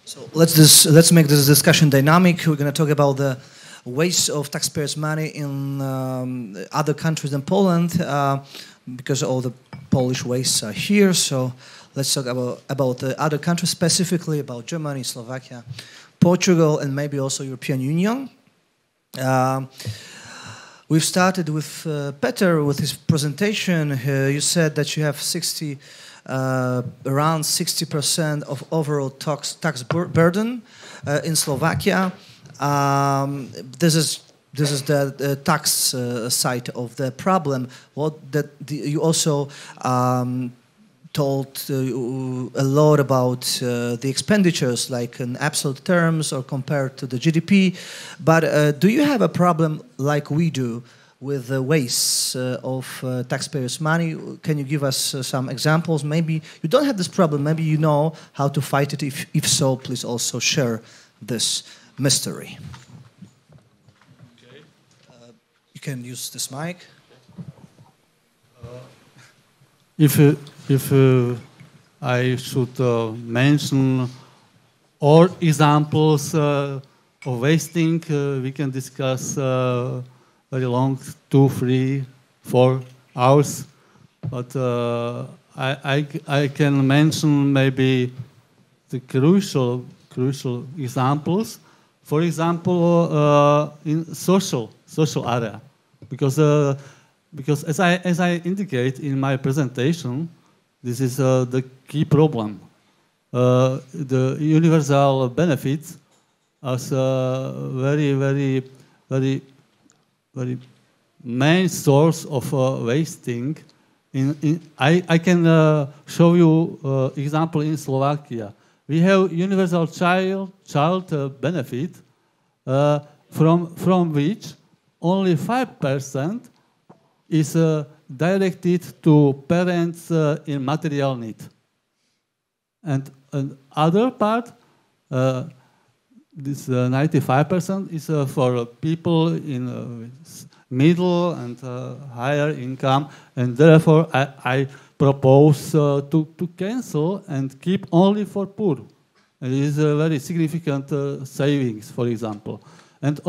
So let's make this discussion dynamic. We're going to talk about the waste of taxpayers' money in other countries than Poland, because all the Polish wastes are here. So let's talk about the other countries, specifically about Germany, Slovakia, Portugal, and maybe also European Union. We've started with Peter with his presentation. You said that you have around 60% of overall tax burden in Slovakia. This is the tax side of the problem. You also told a lot about the expenditures, like in absolute terms or compared to the GDP. But do you have a problem like we do with the waste of taxpayers' money? Can you give us some examples? Maybe you don't have this problem. Maybe you know how to fight it. If so, please also share this mystery. Okay. You can use this mic. If I should mention all examples of wasting, we can discuss very long, 2, 3, 4 hours. But I can mention maybe the crucial examples. For example, in social area, because as I indicate in my presentation, this is the key problem. The universal benefits as a very main source of wasting. I can show you example in Slovakia. We have universal child benefit, from which only 5% is directed to parents in material need, and other part, this 95% is for people in middle and higher income, and therefore I propose to cancel and keep only for poor. And it is a very significant savings, for example. And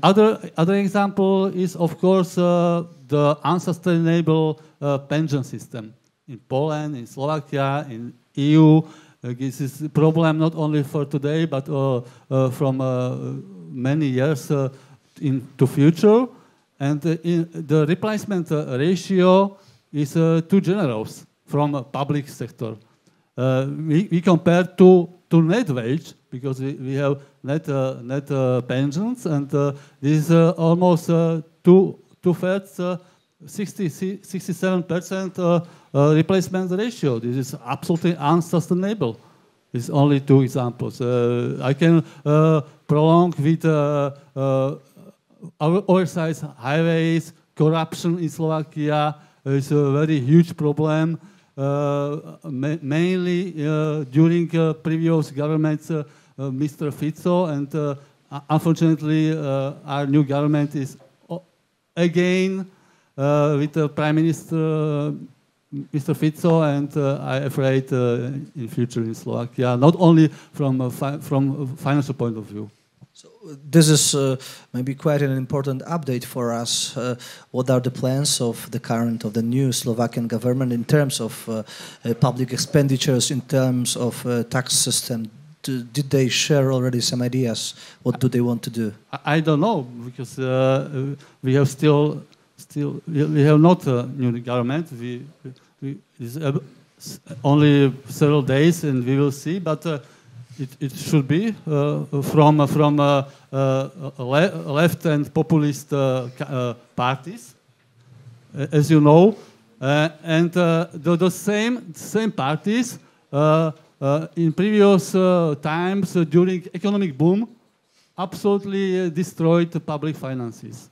other example is, of course, the unsustainable pension system in Poland, in Slovakia, in EU. This is a problem not only for today, but from many years into future. And the replacement ratio is too generous from a public sector. We compare to net wage, because we have net pensions, and this is almost two-thirds, 67% replacement ratio. This is absolutely unsustainable. It's only 2 examples. I can prolong with oversized highways, corruption in Slovakia. It's a very huge problem. Mainly during previous governments, Mr. Fico, and unfortunately our new government is again with the Prime Minister Mr. Fico, and I'm afraid in future in Slovakia, not only from a financial point of view. So this is maybe quite an important update for us. What are the plans of the new Slovakian government in terms of public expenditures, in terms of tax system? Did they share already some ideas? What do they want to do? I don't know, because we have we have not a new government. It's only several days, and we will see. But it should be from left and populist parties, as you know, and the same parties in previous times during economic boom absolutely destroyed the public finances.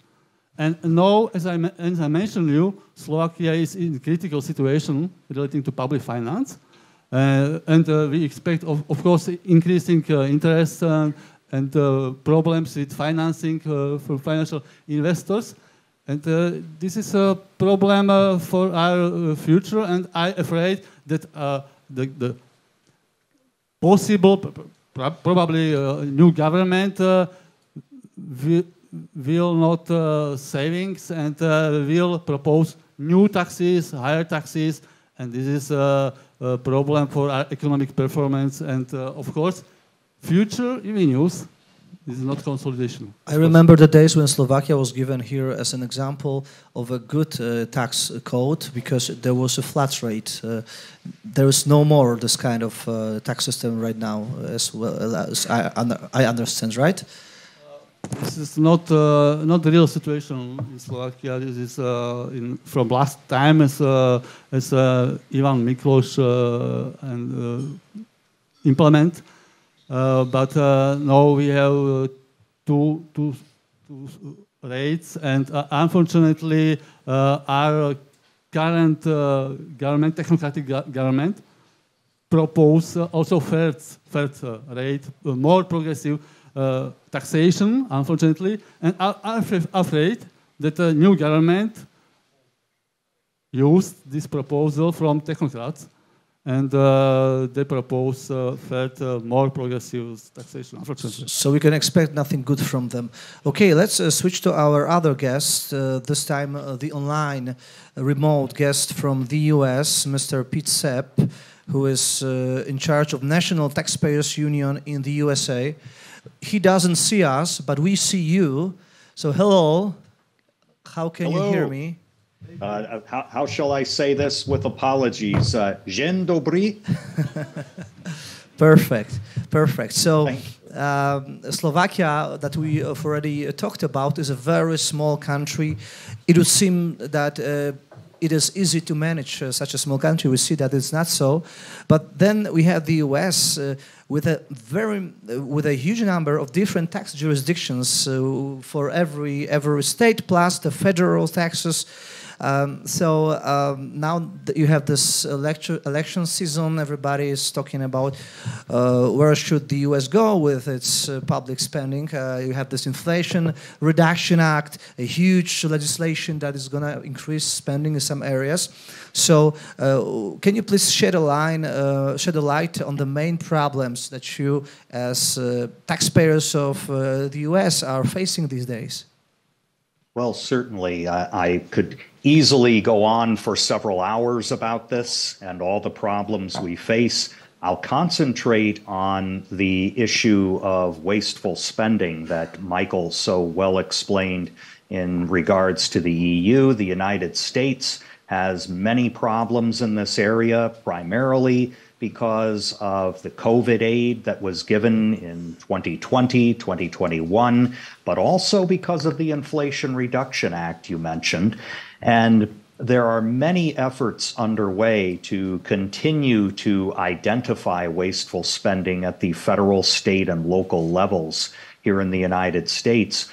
And now, as I mentioned you, Slovakia is in a critical situation relating to public finance. And we expect, of course, increasing interest and problems with financing for financial investors. And this is a problem for our future, and I'm afraid that possible, probably new government will not savings and will propose new taxes, higher taxes, and this is a problem for our economic performance and, of course, future revenues. This is not consolidation. I remember the days when Slovakia was given here as an example of a good tax code because there was a flat rate. There is no more this kind of tax system right now, as well as I understand, right? This is not the real situation in Slovakia. This is from last time as Ivan Miklos and implement. But now we have two rates, and unfortunately, our current government, technocratic government, propose also third rate, more progressive taxation, unfortunately, and I'm afraid that the new government used this proposal from technocrats. And they propose third, more progressive taxation, unfortunately. So we can expect nothing good from them. Okay, let's switch to our other guest, this time the online remote guest from the US, Mr. Pete Sepp, who is in charge of National Taxpayers Union in the USA. He doesn't see us, but we see you. So hello, how can you hear me? How shall I say this with apologies? Dzień dobry. Perfect. So Slovakia, that we have already talked about, is a very small country. It would seem that it is easy to manage such a small country. We see that it's not so. But then we have the US with a huge number of different tax jurisdictions for every state, plus the federal taxes. Now that you have this election season, everybody is talking about where should the U.S. go with its public spending. You have this Inflation Reduction Act, a huge legislation that is going to increase spending in some areas. So, can you please shed a light on the main problems that you, as taxpayers of the U.S., are facing these days? Well, certainly. I could easily go on for several hours about this and all the problems we face. I'll concentrate on the issue of wasteful spending that Michael so well explained in regards to the EU. The United States has many problems in this area, primarily because of the COVID aid that was given in 2020, 2021, but also because of the Inflation Reduction Act you mentioned. And there are many efforts underway to continue to identify wasteful spending at the federal, state, and local levels here in the United States.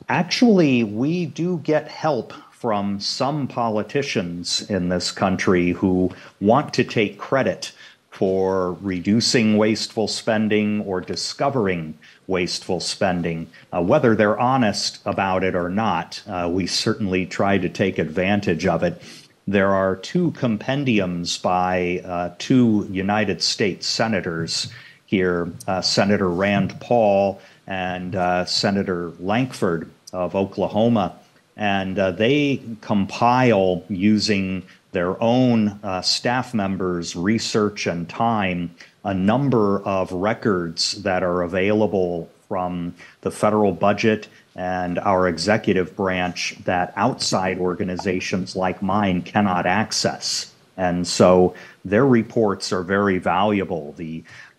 Actually, we do get help from some politicians in this country who want to take credit for reducing wasteful spending or discovering wasteful spending. Whether they're honest about it or not, we certainly try to take advantage of it. There are two compendiums by two United States senators here, Senator Rand Paul and Senator Lankford of Oklahoma, and they compile, using their own staff members' research and time, a number of records that are available from the federal budget and our executive branch that outside organizations like mine cannot access. And so their reports are very valuable.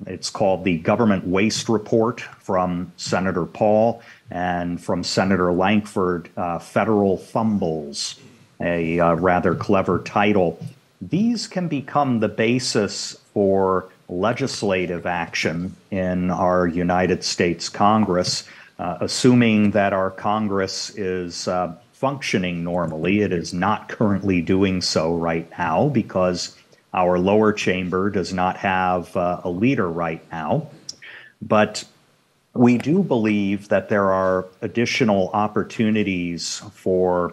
It's called the Government Waste Report from Senator Paul, and from Senator Lankford, Federal Fumbles, a rather clever title. These can become the basis for legislative action in our United States Congress, assuming that our Congress is functioning normally. It is not currently doing so right now because our lower chamber does not have a leader right now. But we do believe that there are additional opportunities for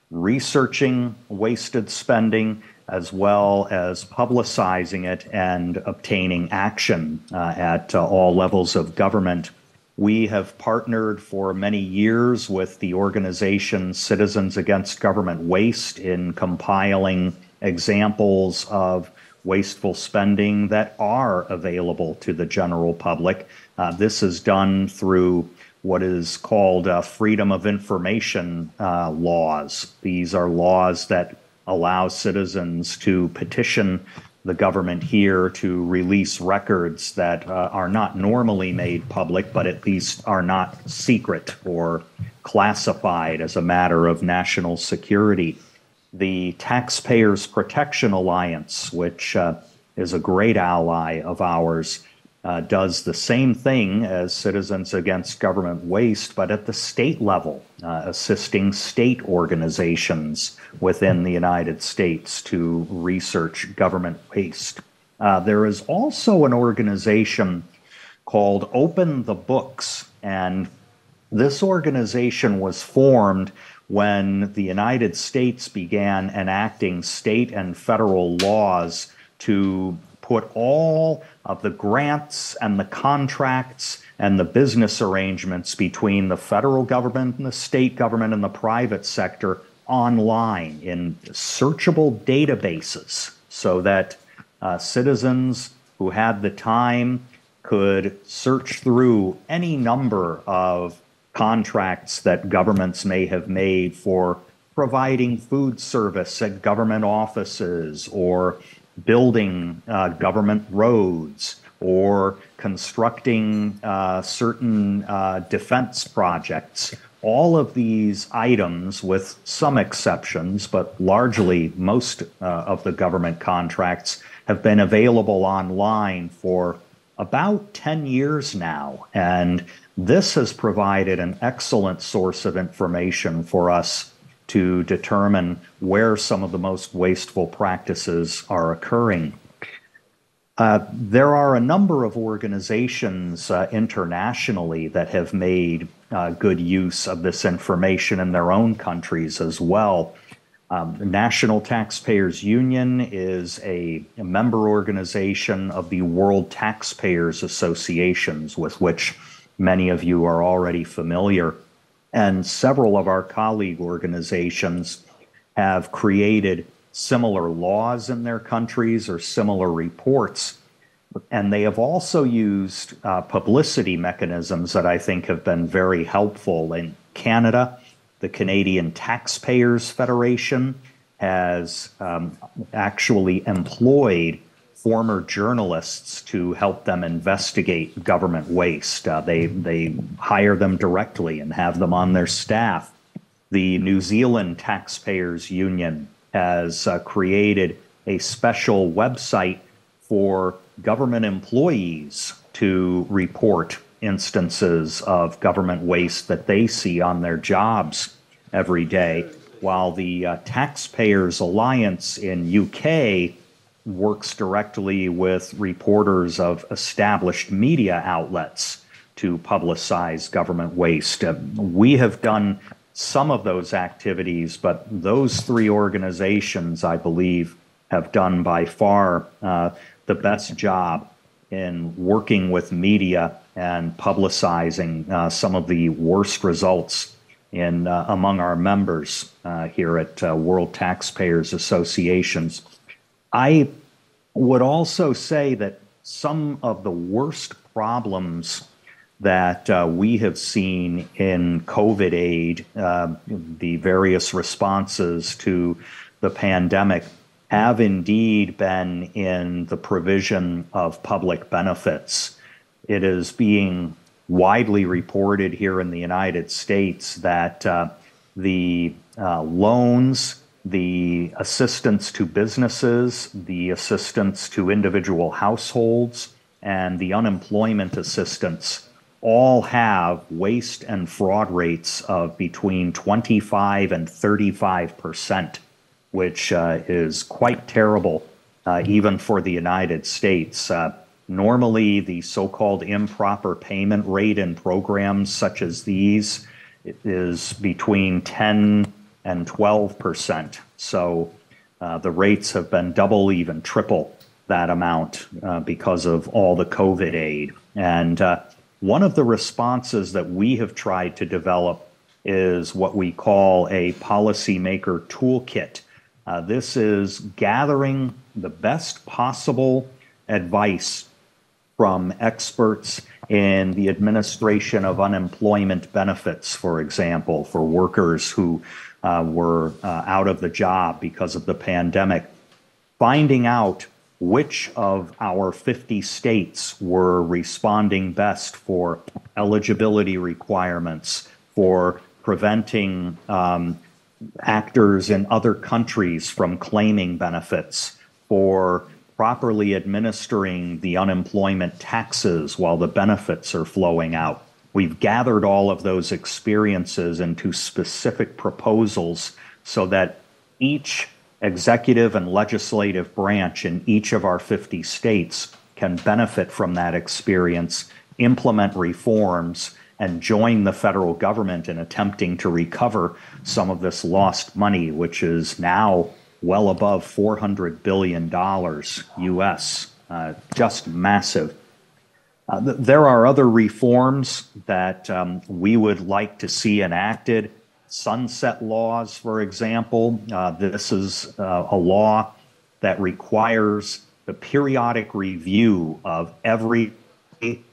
researching wasted spending as well as publicizing it and obtaining action at all levels of government. We have partnered for many years with the organization Citizens Against Government Waste in compiling examples of wasteful spending that are available to the general public. This is done through what is called Freedom of Information laws. These are laws that allow citizens to petition the government here to release records that are not normally made public, but at least are not secret or classified as a matter of national security. The Taxpayers Protection Alliance, which is a great ally of ours, does the same thing as Citizens Against Government Waste, but at the state level, assisting state organizations within the United States to research government waste. There is also an organization called Open the Books, and this organization was formed when the United States began enacting state and federal laws to put all of the grants and the contracts and the business arrangements between the federal government and the state government and the private sector online in searchable databases so that citizens who had the time could search through any number of contracts that governments may have made for providing food service at government offices or building government roads or constructing certain defense projects. All of these items, with some exceptions, but largely most of the government contracts, have been available online for about 10 years now. And this has provided an excellent source of information for us to determine where some of the most wasteful practices are occurring. There are a number of organizations internationally that have made good use of this information in their own countries as well. The National Taxpayers Union is a member organization of the World Taxpayers Associations, with which many of you are already familiar. And several of our colleague organizations have created similar laws in their countries or similar reports. And they have also used publicity mechanisms that I think have been very helpful. In Canada, the Canadian Taxpayers Federation has actually employed former journalists to help them investigate government waste. They hire them directly and have them on their staff. The New Zealand Taxpayers Union has created a special website for government employees to report instances of government waste that they see on their jobs every day, while the Taxpayers Alliance in UK works directly with reporters of established media outlets to publicize government waste. We have done some of those activities, but those three organizations, I believe, have done by far the best job in working with media and publicizing some of the worst results in among our members here at World Taxpayers Associations. I would also say that some of the worst problems that we have seen in COVID aid, the various responses to the pandemic, have indeed been in the provision of public benefits. It is being widely reported here in the United States that the loans, the assistance to businesses, the assistance to individual households, and the unemployment assistance all have waste and fraud rates of between 25 and 35%, which is quite terrible even for the United States. Normally, the so-called improper payment rate in programs such as these is between 10 and 12%. So The rates have been double, even triple that amount because of all the COVID aid. And one of the responses that we have tried to develop is what we call a policymaker toolkit. This is gathering the best possible advice from experts in the administration of unemployment benefits, for example, for workers who were out of the job because of the pandemic, finding out which of our 50 states were responding best for eligibility requirements, for preventing actors in other countries from claiming benefits, for properly administering the unemployment taxes while the benefits are flowing out. We've gathered all of those experiences into specific proposals so that each executive and legislative branch in each of our 50 states can benefit from that experience, implement reforms, and join the federal government in attempting to recover some of this lost money, which is now well above $400 billion US, just massive. There are other reforms that we would like to see enacted. Sunset laws, for example. This is a law that requires the periodic review of every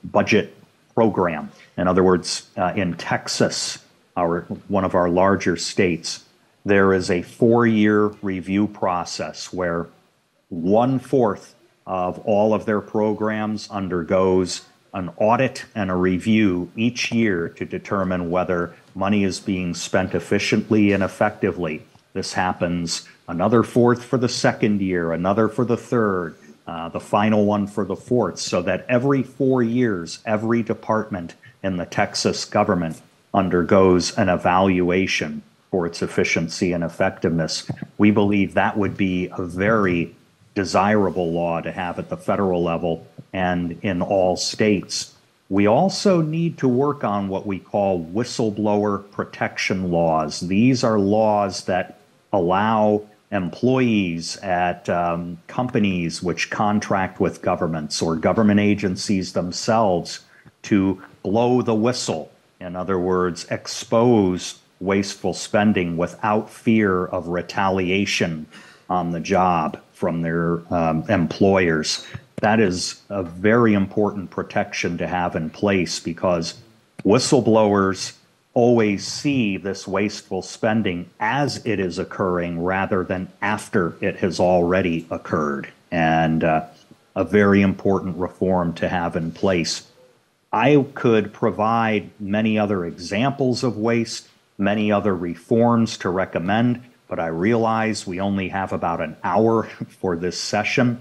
budget program. In other words, in Texas, one of our larger states, there is a 4-year review process where 1/4 of all of their programs undergoes an audit and a review each year to determine whether money is being spent efficiently and effectively. This happens another 4th for the second year, another for the third, the final one for the fourth, so that every 4 years, every department in the Texas government undergoes an evaluation for its efficiency and effectiveness. We believe that would be a very desirable law to have at the federal level and in all states. We also need to work on what we call whistleblower protection laws. These are laws that allow employees at companies which contract with governments or government agencies themselves to blow the whistle. In other words, expose wasteful spending without fear of retaliation on the job from their employers. That is a very important protection to have in place because whistleblowers always see this wasteful spending as it is occurring rather than after it has already occurred, and a very important reform to have in place. I could provide many other examples of waste, many other reforms to recommend, but I realize we only have about an hour for this session.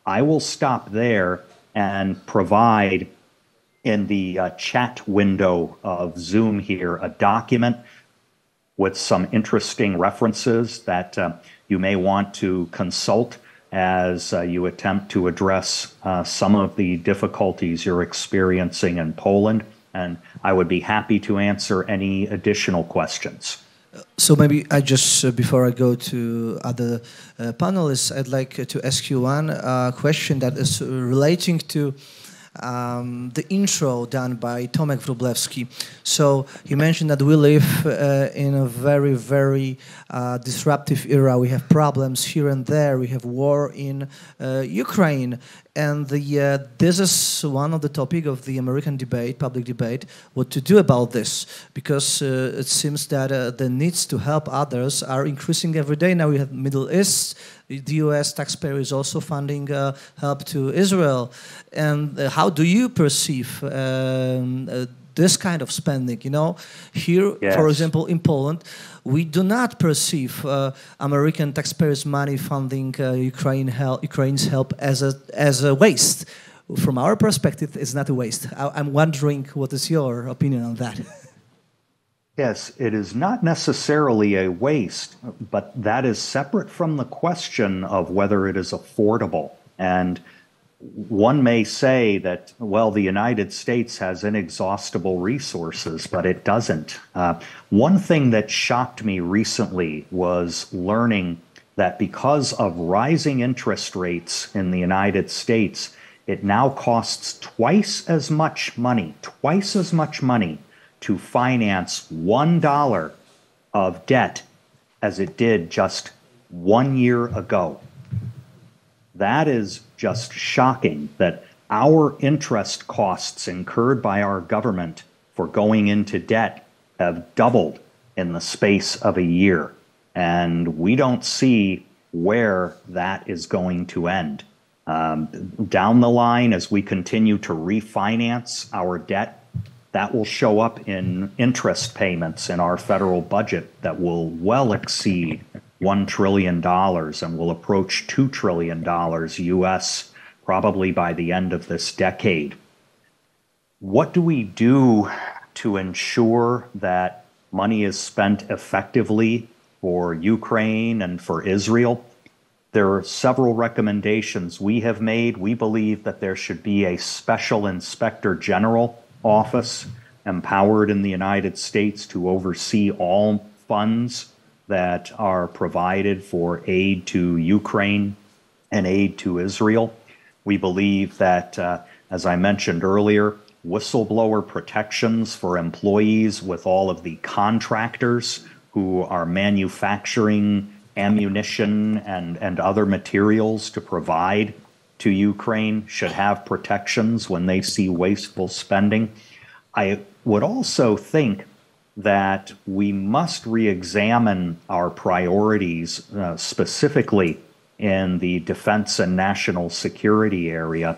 I will stop there and provide in the chat window of Zoom here a document with some interesting references that you may want to consult as you attempt to address some of the difficulties you're experiencing in Poland. And I would be happy to answer any additional questions. So maybe I just, before I go to other panelists, I'd like to ask you one question that is relating to the intro done by Tomek Wróblewski. So he mentioned that we live in a very, very disruptive era. We have problems here and there. We have war in Ukraine. And this is one of the topic of the American debate, public debate, what to do about this. Because it seems that the needs to help others are increasing every day. Now we have Middle East. The U.S. taxpayer is also funding help to Israel. And how do you perceive this kind of spending? You know, here, yes, for example, in Poland, we do not perceive American taxpayers' money funding Ukraine's help as a waste. From our perspective, it's not a waste. I'm wondering, what is your opinion on that? Yes, it is not necessarily a waste, but that is separate from the question of whether it is affordable. And one may say that, well, the United States has inexhaustible resources, but it doesn't. One thing that shocked me recently was learning that because of rising interest rates in the United States, it now costs twice as much money to finance $1 of debt as it did just 1 year ago. That is just shocking that our interest costs incurred by our government for going into debt have doubled in the space of a year. And we don't see where that is going to end. Down the line, as we continue to refinance our debt, that will show up in interest payments in our federal budget that will well exceed $1 trillion and will approach $2 trillion US probably by the end of this decade. What do we do to ensure that money is spent effectively for Ukraine and for Israel? There are several recommendations we have made. We believe that there should be a special inspector general office empowered in the United States to oversee all funds that are provided for aid to Ukraine and aid to Israel. We believe that, as I mentioned earlier, whistleblower protections for employees with all of the contractors who are manufacturing ammunition and other materials to provide to Ukraine should have protections when they see wasteful spending. I would also think that we must re-examine our priorities, specifically in the defense and national security area.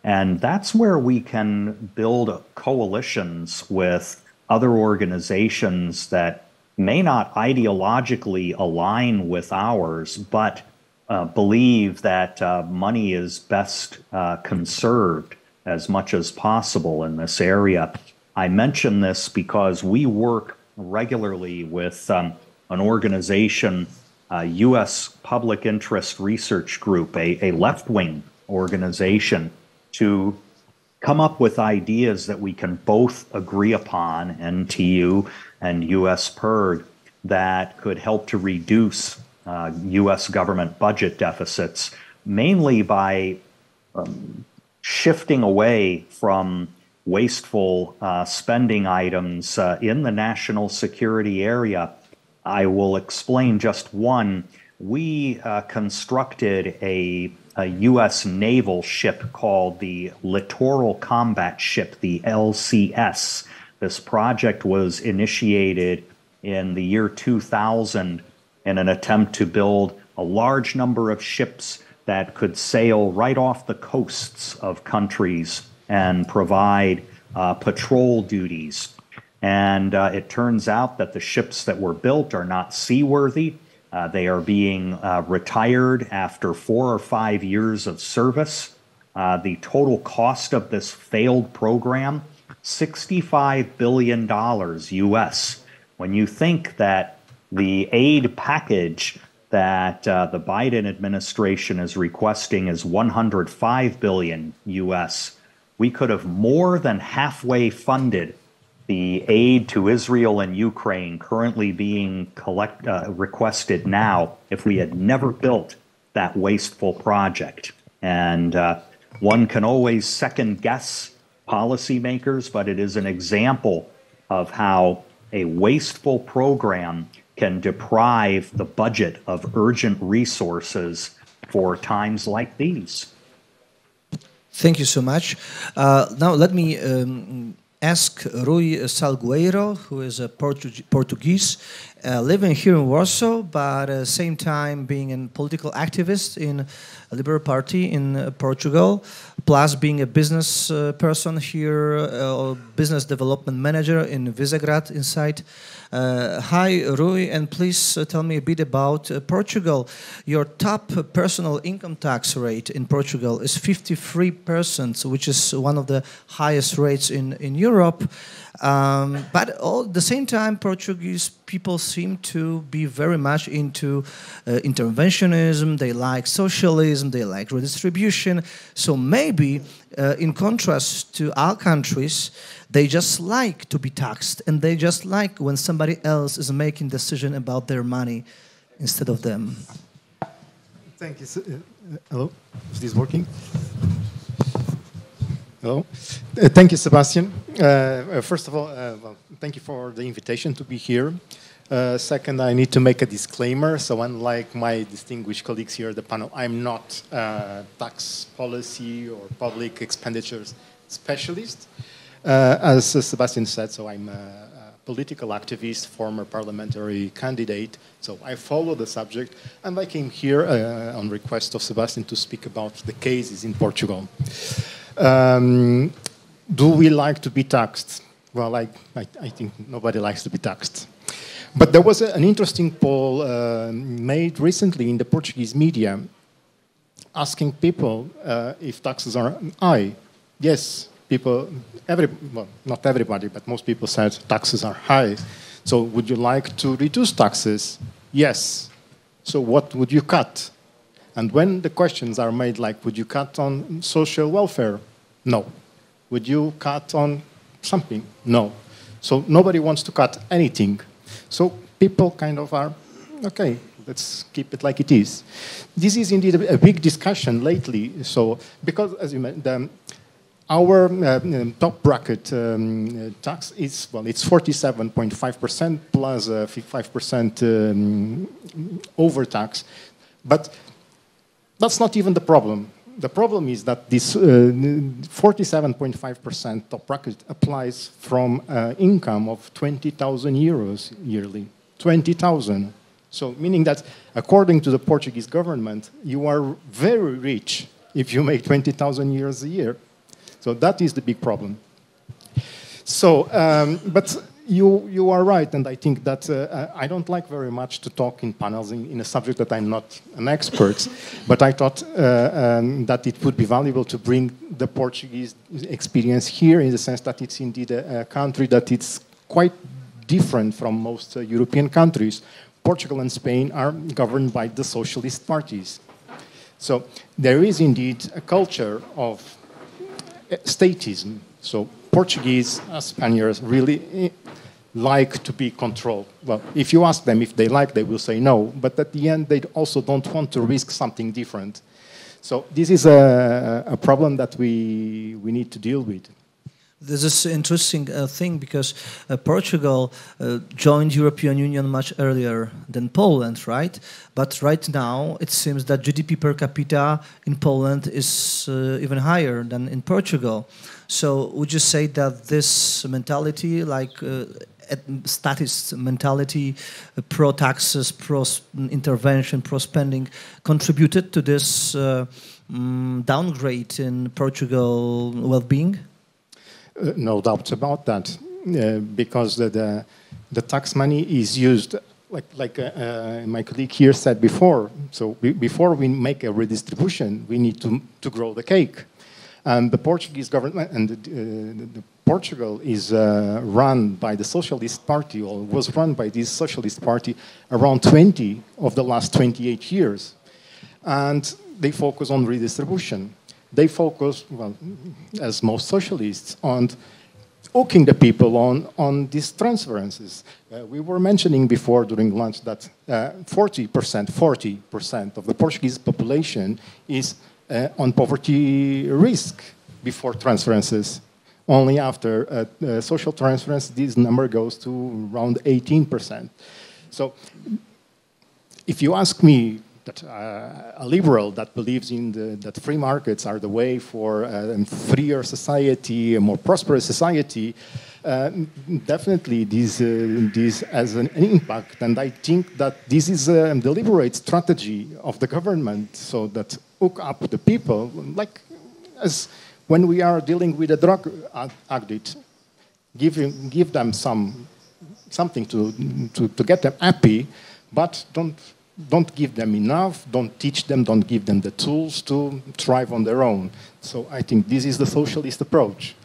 And that's where we can build coalitions with other organizations that may not ideologically align with ours, but believe that money is best conserved as much as possible in this area. I mention this because we work regularly with an organization, U.S. Public Interest Research Group, a left-wing organization, to come up with ideas that we can both agree upon, NTU and U.S. PIRG, that could help to reduce U.S. government budget deficits, mainly by shifting away from wasteful spending items in the national security area. I will explain just one. We constructed a U.S. naval ship called the Littoral Combat Ship, the LCS. This project was initiated in the year 2000 in an attempt to build a large number of ships that could sail right off the coasts of countries and provide patrol duties. And it turns out that the ships that were built are not seaworthy. They are being retired after 4 or 5 years of service. The total cost of this failed program, $65 billion US. When you think that the aid package that the Biden administration is requesting is $105 billion US, we could have more than halfway funded the aid to Israel and Ukraine currently being requested now if we had never built that wasteful project. And one can always second guess policymakers, but it is an example of how a wasteful program can deprive the budget of urgent resources for times like these. Thank you so much. Now let me ask Rui Salgueiro, who is a Portuguese, living here in Warsaw, but at the same time being a political activist in a Liberal Party in Portugal, plus being a business person here, business development manager in Visegrad inside. Hi, Rui, and please tell me a bit about Portugal. Your top personal income tax rate in Portugal is 53%, which is one of the highest rates in Europe. But at the same time, Portuguese people seem to be very much into interventionism. They like socialism. They like redistribution. So maybe, in contrast to our countries, they just like to be taxed, and they just like when somebody else is making decision about their money instead of them. Thank you. Hello, is this working? Hello. Thank you, Sebastian. First of all, well, thank you for the invitation to be here. Second, I need to make a disclaimer. So unlike my distinguished colleagues here at the panel, I'm not a tax policy or public expenditures specialist. As Sebastian said, so I'm a political activist, former parliamentary candidate. So I follow the subject, and I came here on request of Sebastian to speak about the cases in Portugal. Do we like to be taxed? Well, I think nobody likes to be taxed. But there was an interesting poll made recently in the Portuguese media asking people if taxes are high. Yes, people, well, not everybody, but most people said taxes are high. So would you like to reduce taxes? Yes. So what would you cut? And when the questions are made like, would you cut on social welfare? No. Would you cut on something? No. So nobody wants to cut anything. So people kind of are, okay, let's keep it like it is. This is indeed a big discussion lately. So because, as you mentioned, our top bracket tax is, well, it's 47.5% plus 5% overtax. But that's not even the problem. The problem is that this 47.5% top bracket applies from income of 20,000 euros yearly. 20,000. So meaning that according to the Portuguese government, you are very rich if you make 20,000 euros a year. So that is the big problem. So, but you are right, and I think that I don't like very much to talk in panels in a subject that I'm not an expert, but I thought that it would be valuable to bring the Portuguese experience here in the sense that it's indeed a country that it's quite different from most European countries. Portugal and Spain are governed by the socialist parties. So there is indeed a culture of statism. So Portuguese, Spaniards really like to be controlled. Well, if you ask them if they like, they will say no. But at the end, they also don't want to risk something different. So this is a problem that we need to deal with. This is an interesting thing because Portugal joined European Union much earlier than Poland, right? But right now it seems that GDP per capita in Poland is even higher than in Portugal. So would you say that this mentality, like statist mentality, pro-taxes, pro-intervention, pro-spending, contributed to this downgrade in Portugal well-being? No doubt about that, because the tax money is used, like my colleague here said before. So before we make a redistribution, we need to grow the cake. And the Portuguese government and the Portugal is run by the Socialist Party, or was run by this Socialist Party around 20 of the last 28 years. And they focus on redistribution. They focus, well, as most socialists, on hooking the people on these transferences. We were mentioning before during lunch that 40% of the Portuguese population is on poverty risk before transferences. Only after social transference, this number goes to around 18%. So if you ask me, that a liberal that believes in that free markets are the way for a freer society, a more prosperous society, definitely this has an impact. And I think that this is a deliberate strategy of the government, so that hook up the people, like as when we are dealing with a drug addict, give them something to get them happy, but don't give them enough, don't teach them, don't give them the tools to thrive on their own. So I think this is the socialist approach.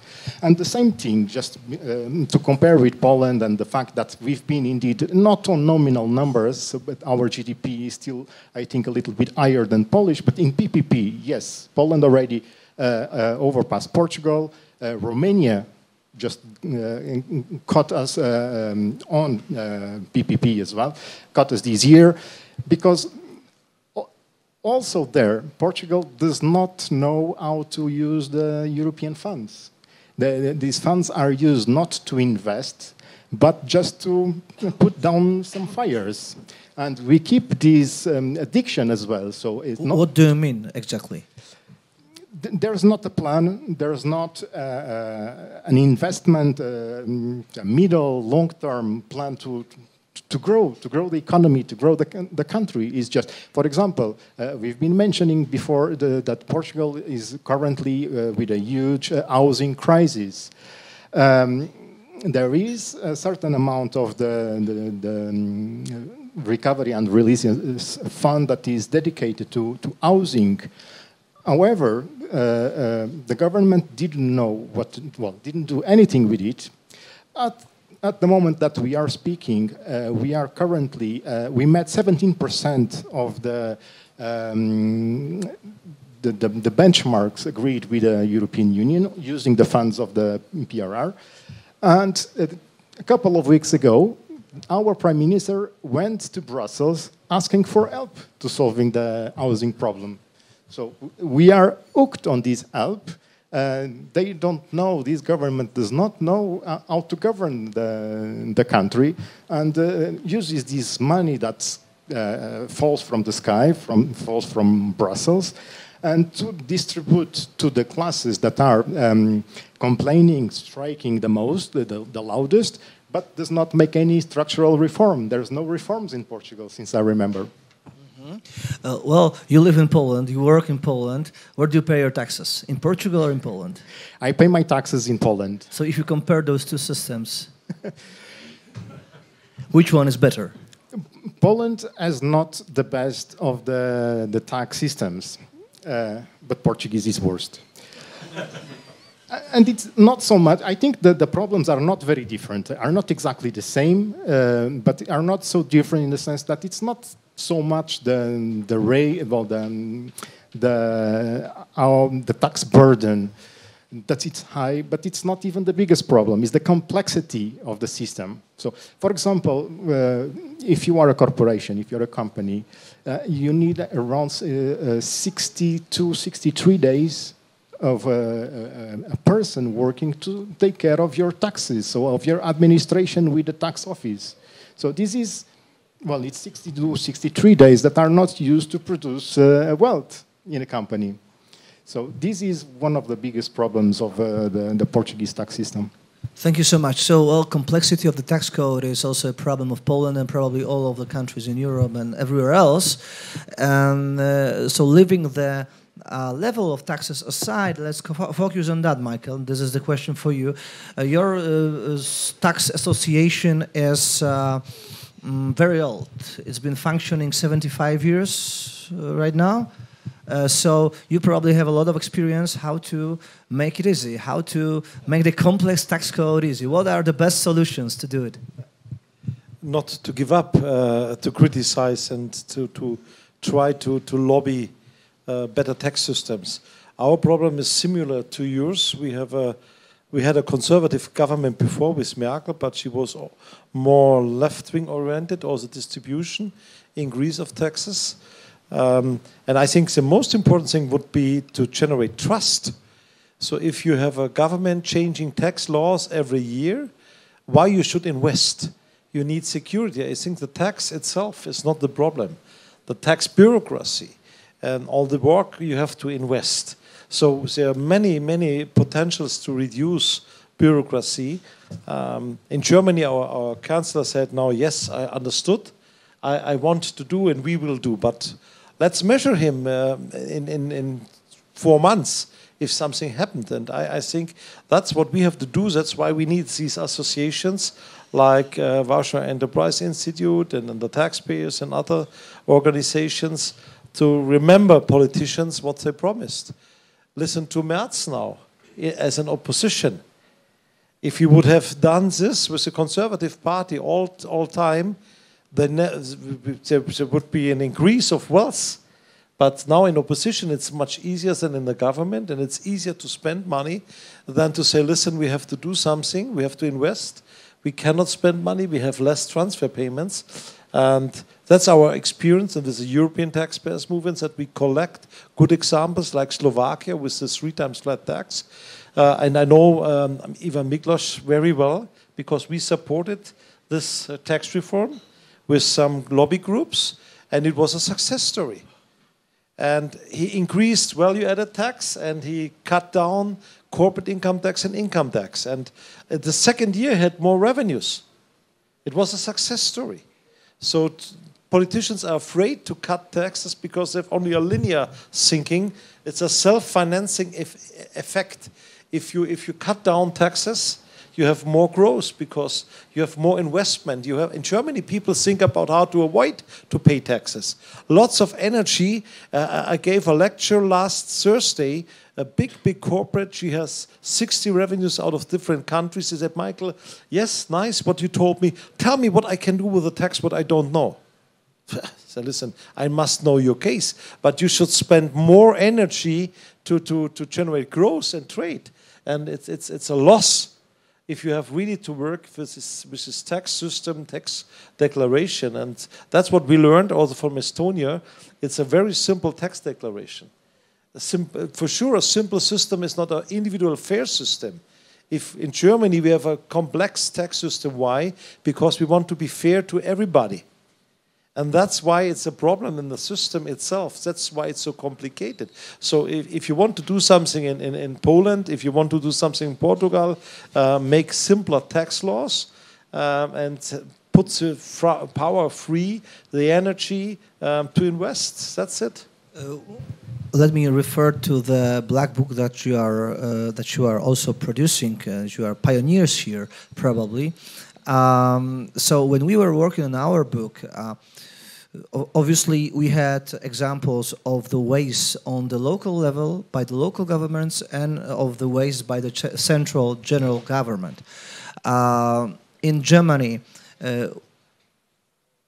And the same thing, just to compare with Poland and the fact that we've been indeed not on nominal numbers, but our GDP is still, I think, a little bit higher than Polish, but in PPP, yes, Poland already overpassed Portugal, Romania just caught us on PPP as well, caught us this year, because Also there, Portugal does not know how to use the European funds. These funds are used not to invest, but just to put down some fires. And we keep this addiction as well. So it's not. What do you mean exactly? There's not a plan. There's not an investment, a middle, long-term plan to grow the economy, to grow the country. Is just, for example, we've been mentioning before that Portugal is currently with a huge housing crisis. There is a certain amount of the recovery and release fund that is dedicated to housing. However, the government didn't know didn't do anything with it. At the moment that we are speaking, we are currently, we met 17% of the benchmarks agreed with the European Union using the funds of the PRR. And a couple of weeks ago, our Prime Minister went to Brussels asking for help to solving the housing problem. So we are hooked on this help. They don't know, this government does not know how to govern the country, and uses this money that falls from the sky, falls from Brussels, and to distribute to the classes that are complaining, striking the most, the loudest, but does not make any structural reform. There's no reforms in Portugal, since I remember. Well, you live in Poland, you work in Poland. Where do you pay your taxes? In Portugal or in Poland? I pay my taxes in Poland. So if you compare those two systems, which one is better? Poland has not the best of the tax systems, but Portuguese is worst. And it's not so much, I think that the problems are not very different, are not exactly the same, but are not so different in the sense that it's not so much the tax burden that it's high, but it's not even the biggest problem. It's the complexity of the system. So, for example, if you are a corporation, if you're a company, you need around 62, 63 days of a person working to take care of your taxes, so of your administration with the tax office. So this is, well, it's 62, 63 days that are not used to produce wealth in a company. So this is one of the biggest problems of the Portuguese tax system. Thank you so much. So, well, complexity of the tax code is also a problem of Poland and probably all of the countries in Europe and everywhere else. And so leaving the level of taxes aside, let's focus on that, Michael. This is the question for you. Your tax association is very old. It's been functioning 75 years right now. So you probably have a lot of experience how to make it easy, how to make the complex tax code easy. What are the best solutions to do it? Not to give up, to criticize and to try to lobby better tax systems. Our problem is similar to yours. We had a conservative government before with Merkel, but she was more left-wing oriented, also distribution, increase of taxes. And I think the most important thing would be to generate trust. So if you have a government changing tax laws every year, why you should invest? You need security. I think the tax itself is not the problem. The tax bureaucracy and all the work you have to invest. So there are many, many potentials to reduce bureaucracy. In Germany, our chancellor said, "Now, yes, I understood. I want to do and we will do. But let's measure him in 4 months if something happened." And I think that's what we have to do. That's why we need these associations like Warsaw Enterprise Institute and the taxpayers and other organizations to remember politicians what they promised. Listen to Merz now as an opposition. If you would have done this with the Conservative Party all time, then there would be an increase of wealth. But now in opposition, it's much easier than in the government, and it's easier to spend money than to say, listen, we have to do something, we have to invest. We cannot spend money, we have less transfer payments. And that's our experience, and there's a European taxpayers movement that we collect good examples like Slovakia with the 3 times flat tax. And I know Ivan Miklos very well because we supported this tax reform with some lobby groups, and it was a success story. And he increased value-added tax, and he cut down corporate income tax and income tax. And the second year had more revenues. It was a success story. So politicians are afraid to cut taxes because they have only a linear thinking. It's a self-financing effect. If you cut down taxes, you have more growth because you have more investment. You have in Germany, people think about how to avoid to pay taxes. Lots of energy. I gave a lecture last Thursday. A big corporate. She has 60 revenues out of different countries. She said, Michael, yes, nice what you told me. Tell me what I can do with the tax, what I don't know. So listen, I must know your case, but you should spend more energy to generate growth and trade. And it's a loss if you have really to work with this tax system, tax declaration. And that's what we learned also from Estonia. It's a very simple tax declaration. For sure, a simple system is not an individual fair system. If in Germany we have a complex tax system, why? Because we want to be fair to everybody. And that's why it's a problem in the system itself. That's why it's so complicated. So if you want to do something in Poland, if you want to do something in Portugal, make simpler tax laws and put the power free, the energy to invest. That's it. Let me refer to the black book that you are also producing. You are pioneers here, probably. So when we were working on our book, obviously we had examples of the waste on the local level by the local governments and of the waste by the central general government. In Germany,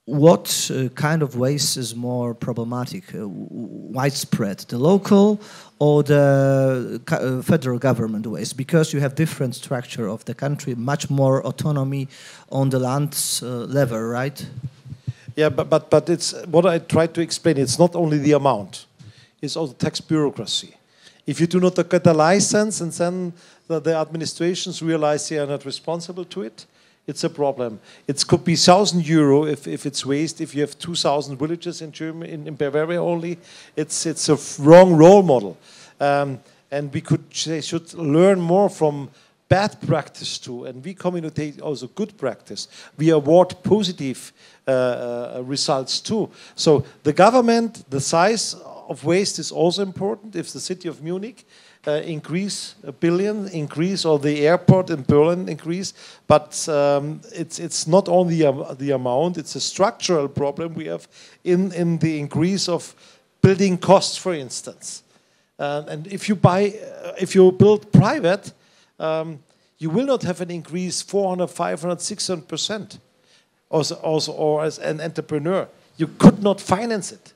what kind of waste is more problematic, widespread, the local or the federal government waste? Because you have different structure of the country, much more autonomy on the land level, right? Yeah, but it's what I tried to explain. It's not only the amount; it's also tax bureaucracy. If you do not get a license and then the administrations realize they are not responsible to it, it's a problem. It could be €1,000 if it's waste. If you have 2,000 villages in Germany, in Bavaria only, it's a wrong role model. And they should learn more from bad practice too, and we communicate also good practice. We award positive results too. So the government, the size of waste is also important. If the city of Munich increase $1 billion, increase, or the airport in Berlin increase, but it's not only the amount, it's a structural problem we have in the increase of building costs, for instance. And if you build private, you will not have an increase 400, 500, 600%. Or as an entrepreneur, you could not finance it.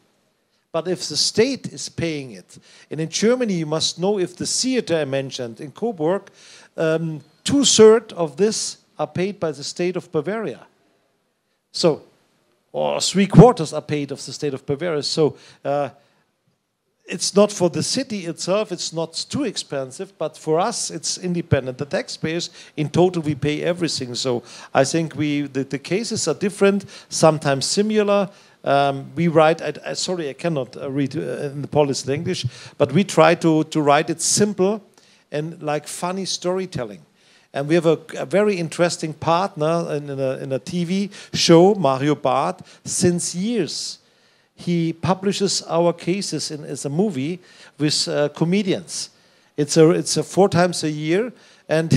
But if the state is paying it, and in Germany you must know if the theater I mentioned in Coburg, 2/3 of this are paid by the state of Bavaria. So, or 3/4 are paid of the state of Bavaria. So it's not for the city itself, it's not too expensive, but for us it's independent. The taxpayers, in total, we pay everything. So I think the cases are different, sometimes similar. We write, sorry, I cannot read in the Polish English, but we try to write it simple and like funny storytelling. And we have a very interesting partner in a TV show, Mario Barth, since years. He publishes our cases as a movie with comedians. It's 4 times a year, and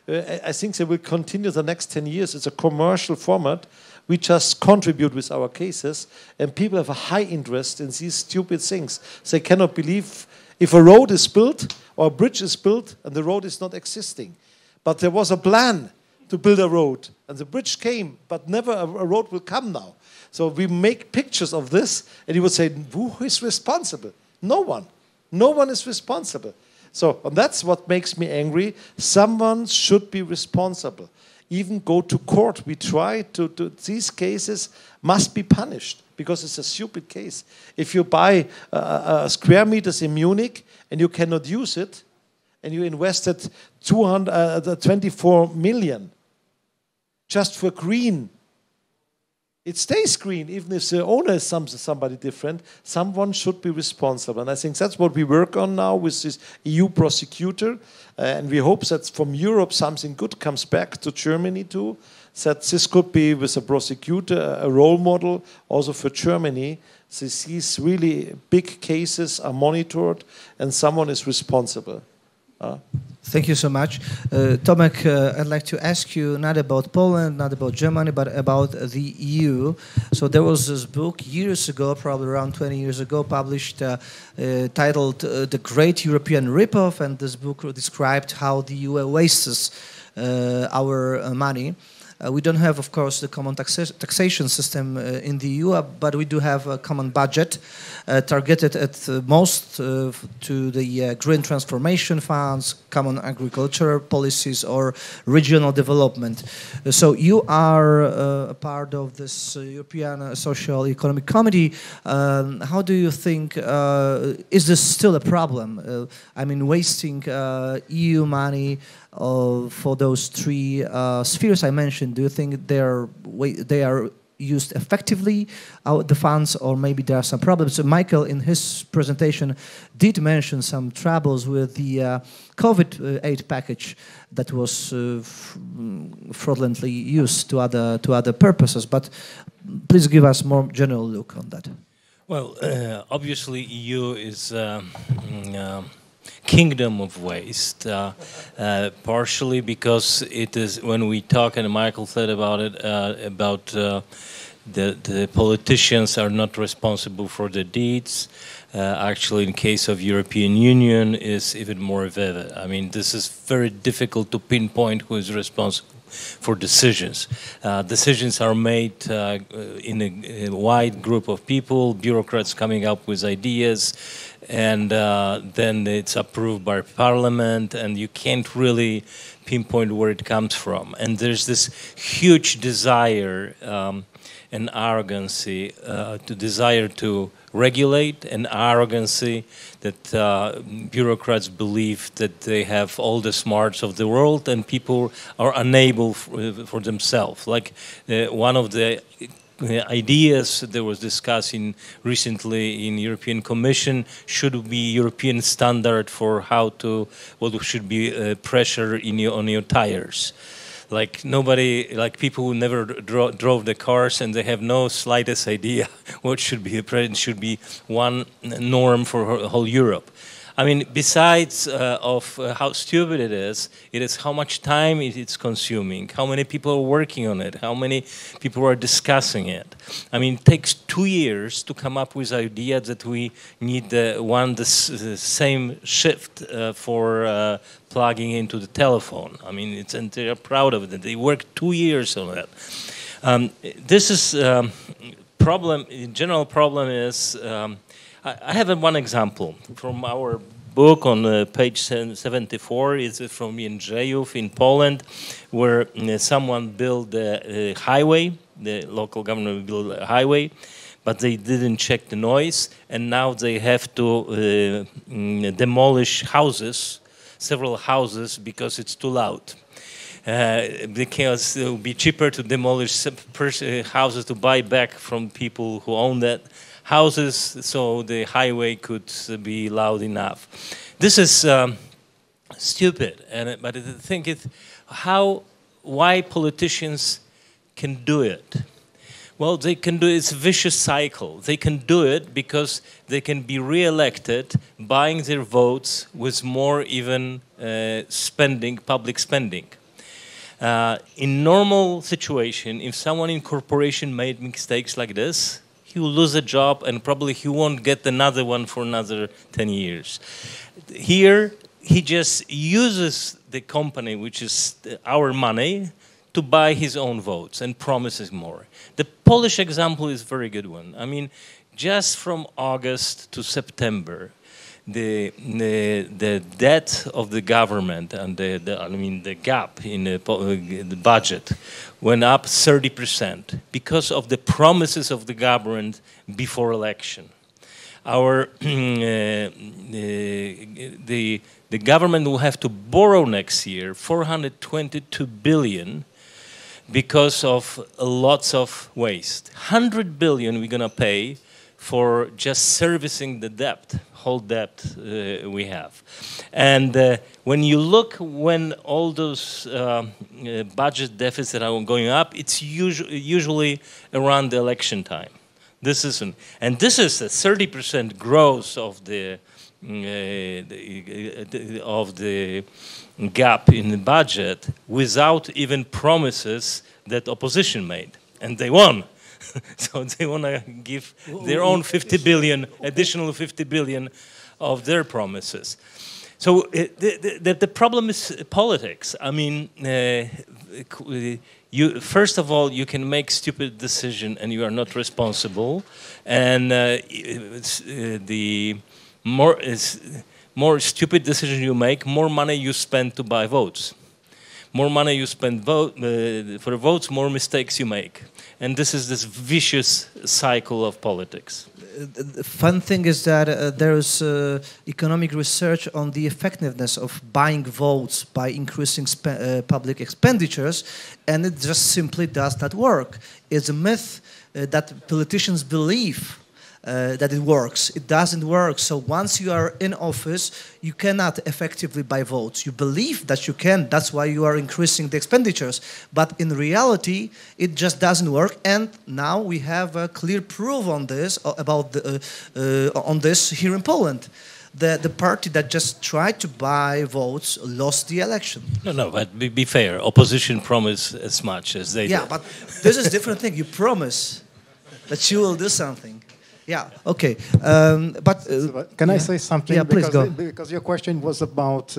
I think they will continue the next 10 years. It's a commercial format. We just contribute with our cases, and people have a high interest in these stupid things. They cannot believe if a road is built or a bridge is built and the road is not existing. But there was a plan to build a road, and the bridge came, but never a road will come now. So we make pictures of this, and you would say, who is responsible? No one. No one is responsible. So and that's what makes me angry. Someone should be responsible. Even go to court. We try to these cases must be punished because it's a stupid case. If you buy square meters in Munich and you cannot use it, and you invested 24 million just for green, it stays green, even if the owner is somebody different. Someone should be responsible. And I think that's what we work on now with this EU prosecutor. And we hope that from Europe something good comes back to Germany too. That this could be, with a prosecutor, a role model also for Germany. So these really big cases are monitored and someone is responsible. Thank you so much. Tomek, I'd like to ask you not about Poland, not about Germany, but about the EU. So there was this book years ago, probably around 20 years ago, published titled The Great European Ripoff, and this book described how the EU wastes our money. We don't have, of course, the common taxation system in the EU, but we do have a common budget targeted at most to the green transformation funds, common agricultural policies, or regional development. So you are a part of this European Social Economic Committee. How do you think, is this still a problem? I mean, wasting EU money for those three spheres I mentioned, do you think they are used effectively, the funds, or maybe there are some problems? So Michael, in his presentation, did mention some troubles with the COVID aid package that was fraudulently used to other purposes. But please give us more general look on that. Well, obviously, EU is kingdom of waste, partially because it is, when we talk, and Michael said about it, about the politicians are not responsible for the deeds. Actually, in case of European Union, is even more vivid. I mean, this is very difficult to pinpoint who is responsible for decisions. Decisions are made in a wide group of people, bureaucrats coming up with ideas, and then it's approved by Parliament, and you can't really pinpoint where it comes from. And there's this huge desire and arrogancy, to desire to regulate, and arrogancy that bureaucrats believe that they have all the smarts of the world, and people are unable for themselves. Like one of the ideas that was discussing recently in European Commission should be European standard for how to, what should be pressure on your tires. Like nobody, like people who never drove the cars, and they have no slightest idea what should be should be one norm for whole Europe. I mean, besides of how stupid it is how much time it's consuming, how many people are working on it, how many people are discussing it. I mean, it takes 2 years to come up with idea that we need the same shift for plugging into the telephone. I mean, and they're proud of it. They worked 2 years on it. This is problem. General problem is. I have one example from our book on page 74. It's from Jędrzejów in Poland, where someone built a highway, the local government built a highway, but they didn't check the noise, and now they have to demolish houses, several houses, because it's too loud. Because it will be cheaper to demolish houses to buy back from people who own that houses, so the highway could be loud enough. This is stupid, but I think why politicians can do it. Well, they can do it's a vicious cycle. They can do it because they can be re-elected, buying their votes with more even public spending. In normal situation, if someone in corporation made mistakes like this, he will lose a job, and probably he won't get another one for another 10 years. Here, he just uses the company, which is our money, to buy his own votes and promises more. The Polish example is a very good one. I mean, just from August to September, the debt of the government and the gap in the budget went up 30% because of the promises of the government before election. Our the government will have to borrow next year 422 billion because of lots of waste. 100 billion we're gonna pay for just servicing the debt, whole debt we have. And when you look when all those budget deficits are going up, it's usually around the election time. This is a 30% growth of the gap in the budget without even promises that opposition made, and they won. So they want to give their own 50 billion, additional 50 billion of their promises. So the problem is politics. I mean, first of all, you can make stupid decision and you are not responsible, and the more stupid decision you make, more money you spend to buy votes. More money you spend for votes, more mistakes you make. And this is this vicious cycle of politics. The fun thing is that there is economic research on the effectiveness of buying votes by increasing public expenditures, and it just simply does not work. It's a myth that politicians believe that it works. It doesn't work. So once you are in office, you cannot effectively buy votes. You believe that you can. That's why you are increasing the expenditures. But in reality, it just doesn't work. And now we have a clear proof on this on this here in Poland. The party that just tried to buy votes lost the election. No, but be fair. Opposition promised as much as they did. Yeah, but this is a different thing. You promise that you will do something. Yeah, okay. Can I say something? Yeah, please go. Because your question was about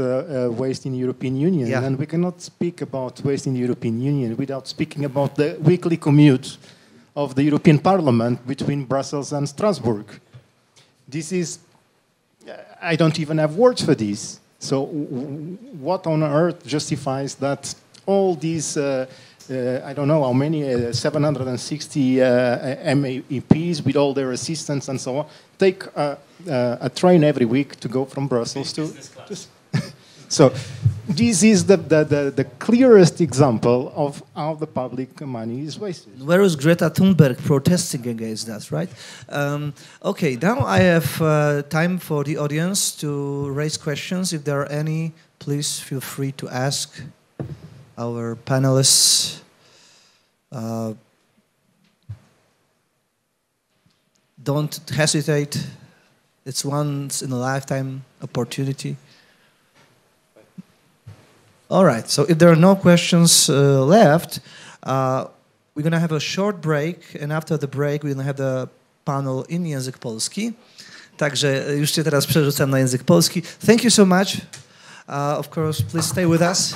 waste in the European Union. Yeah. And we cannot speak about waste in the European Union without speaking about the weekly commute of the European Parliament between Brussels and Strasbourg. This is, I don't even have words for this. So what on earth justifies that all these I don't know how many, 760 MEPs with all their assistants and so on, take a train every week to go from Brussels to... So this is the clearest example of how the public money is wasted. Where is Greta Thunberg protesting against that, right? Okay, now I have time for the audience to raise questions. If there are any, please feel free to ask our panelists. Don't hesitate. It's once in a lifetime opportunity. All right, so if there are no questions left, we're going to have a short break, and after the break we're going to have the panel in język polski. Także już się teraz przerzucam na język polski. Thank you so much. Of course, please stay with us.